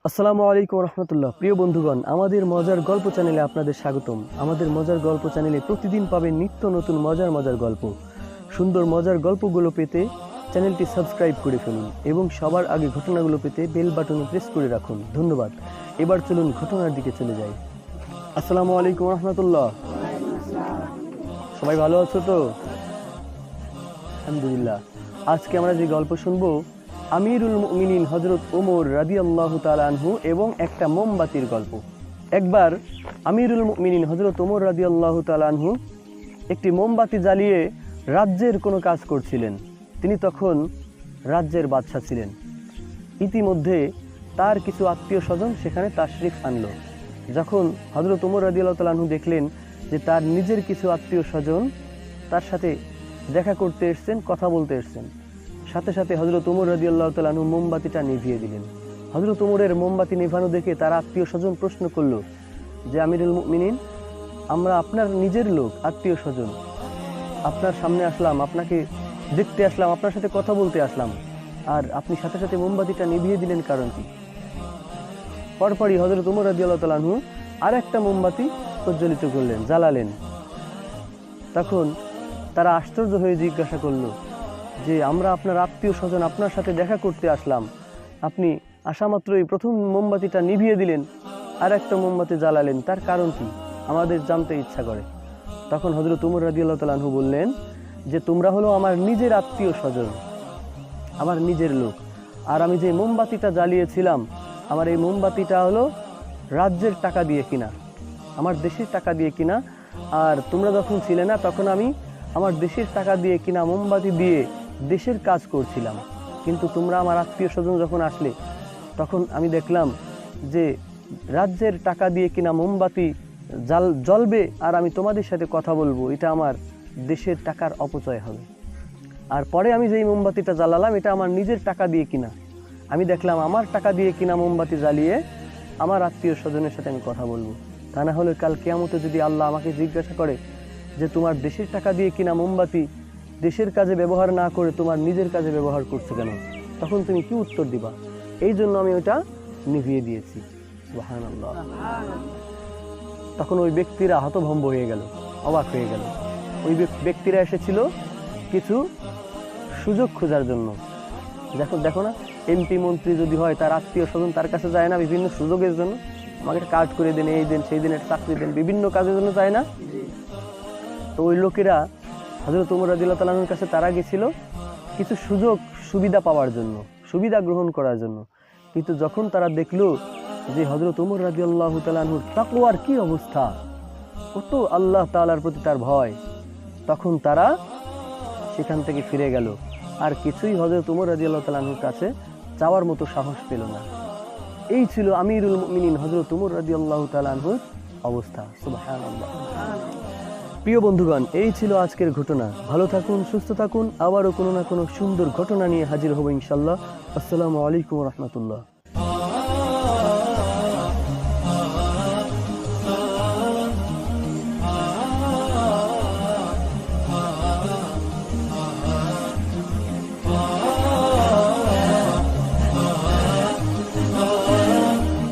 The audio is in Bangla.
আসসালামু আলাইকুম রহমতুল্লাহ। প্রিয় বন্ধুগণ, আমাদের মজার গল্প চ্যানেলে আপনাদের স্বাগতম। আমাদের মজার গল্প চ্যানেলে প্রতিদিন পাবেন নিত্য নতুন মজার গল্প। সুন্দর মজার গল্পগুলো পেতে চ্যানেলটি সাবস্ক্রাইব করে ফেলুন এবং সবার আগে ঘটনাগুলো পেতে বেল বাটনে প্রেস করে রাখুন। ধন্যবাদ। এবার চলুন ঘটনার দিকে চলে যাই। আসসালামু আলাইকুম রহমতুল্লাহ। সবাই ভালো আছো তো? আলহামদুলিল্লাহ। আজকে আমরা যে গল্প শুনবো, আমিরুল মুমিনিন হযরত ওমর রাদিয়াল্লাহু তাআলা আনহু এবং একটা মোমবাতির গল্প। একবার আমিরুল মুমিনিন হযরত ওমর রাদিয়াল্লাহু তাআলা আনহু একটি মোমবাতি জ্বালিয়ে রাজ্যের কোনো কাজ করছিলেন। তিনি তখন রাজ্যের বাদশা ছিলেন। ইতিমধ্যে তার কিছু আত্মীয় স্বজন সেখানে তাশরিফ আনলো। যখন হযরত ওমর রাদিয়াল্লাহু তাআলা আনহু দেখলেন যে তার নিজের কিছু আত্মীয় স্বজন তার সাথে দেখা করতে এসেছেন, কথা বলতে এসেছেন, সাথে সাথে হযরত ওমর রাদিয়াল্লাহু তাআলা আনহু মোমবাতিটা নিভিয়ে দিলেন। হযরত ওমরের মোমবাতি নিভানো দেখে তার আত্মীয় স্বজন প্রশ্ন করলো যে, আমিরুল মুমিনিন, আমরা আপনার নিজের লোক, আত্মীয় স্বজন, আপনার সামনে আসলাম, আপনাকে দেখতে আসলাম, আপনার সাথে কথা বলতে আসলাম, আর আপনি সাথে সাথে মোমবাতিটা নিভিয়ে দিলেন, কারণ কি? পরপরই হযরত ওমর রাদিয়াল্লাহু তাআলা আনহু আর একটা মোমবাতি প্রজ্বলিত করলেন, জ্বালালেন। তখন তারা আশ্চর্য হয়ে জিজ্ঞাসা করলো যে, আমরা আপনার আত্মীয় স্বজন, আপনার সাথে দেখা করতে আসলাম, আপনি আসা মাত্রই প্রথম মোমবাতিটা নিভিয়ে দিলেন, আর একটা মোমবাতি জ্বালালেন, তার কারণ কি? আমাদের জানতে ইচ্ছা করে। তখন হযরত ওমর রাদিয়াল্লাহু তাআলা আনহু বললেন যে, তোমরা হলো আমার নিজের আত্মীয় স্বজন, আমার নিজের লোক, আর আমি যে মোমবাতিটা জ্বালিয়েছিলাম, আমার এই মোমবাতিটা হলো রাজ্যের টাকা দিয়ে কিনা, আমার দেশের টাকা দিয়ে কিনা। আর তোমরা যখন ছিলে না, তখন আমি আমার দেশের টাকা দিয়ে কিনা মোমবাতি দিয়ে দেশের কাজ করছিলাম। কিন্তু তোমরা আমার আত্মীয় স্বজন যখন আসলে, তখন আমি দেখলাম যে রাজ্যের টাকা দিয়ে কিনা মোমবাতি জ্বলবে আর আমি তোমাদের সাথে কথা বলবো, এটা আমার দেশের টাকার অপচয় হবে। আর পরে আমি যেই মোমবাতিটা জ্বালালাম, এটা আমার নিজের টাকা দিয়ে কিনা। আমি দেখলাম আমার টাকা দিয়ে কিনা মোমবাতি জ্বালিয়ে আমার আত্মীয় স্বজনের সাথে আমি কথা বলবো। তা না হলে কাল কিয়ামতে যদি আল্লাহ আমাকে জিজ্ঞাসা করে যে, তোমার দেশের টাকা দিয়ে কিনা মোমবাতি দেশের কাজে ব্যবহার না করে তোমার নিজের কাজে ব্যবহার করছো কেন, তখন তুমি কি উত্তর দিবা? এই জন্য আমি ওটা নিভিয়ে দিয়েছি। সুবহানাল্লাহ। তখন ওই ব্যক্তিরা হতভম্ব হয়ে গেল, অবাক হয়ে গেল। ওই ব্যক্তিরা এসেছিল কিছু সুযোগ খোঁজার জন্য। দেখো না, এমপি মন্ত্রী যদি হয়, তার আত্মীয় স্বজন তার কাছে যায় না বিভিন্ন সুযোগের জন্য? আমাকে একটা কার্ড করে দেন, এই দেন, সেই দিন একটা চাকরি দেন, বিভিন্ন কাজের জন্য যায় না? তো ওই লোকেরা হযরত ওমর রাদিয়াল্লাহু তাআলা আনহুর কাছে তারা গেছিল কিছু সুযোগ সুবিধা পাওয়ার জন্য, সুবিধা গ্রহণ করার জন্য। কিন্তু যখন তারা দেখলো যে হযরত ওমর রাদিয়াল্লাহু তাআলা আনহুর তাকওয়ার কি অবস্থা, কত আল্লাহ তাআলার প্রতি তার ভয়, তখন তারা সেখান থেকে ফিরে গেল। আর কিছুই হযরত ওমর রাদিয়াল্লাহু তাআলা আনহুর কাছে যাওয়ার মতো সাহস পেল না। এই ছিল আমিরুল মুমিনিন হযরত ওমর রাদিয়াল্লাহু তাআলা আনহুর অবস্থা। সুবহানাল্লাহ। প্রিয় বন্ধুগণ, এই ছিল আজকের ঘটনা। ভালো থাকুন, সুস্থ থাকুন। আবারও কোনো না কোনো সুন্দর ঘটনা নিয়ে হাজির হব ইনশাআল্লাহ। আসসালামু আলাইকুম রহমতুল্লাহ।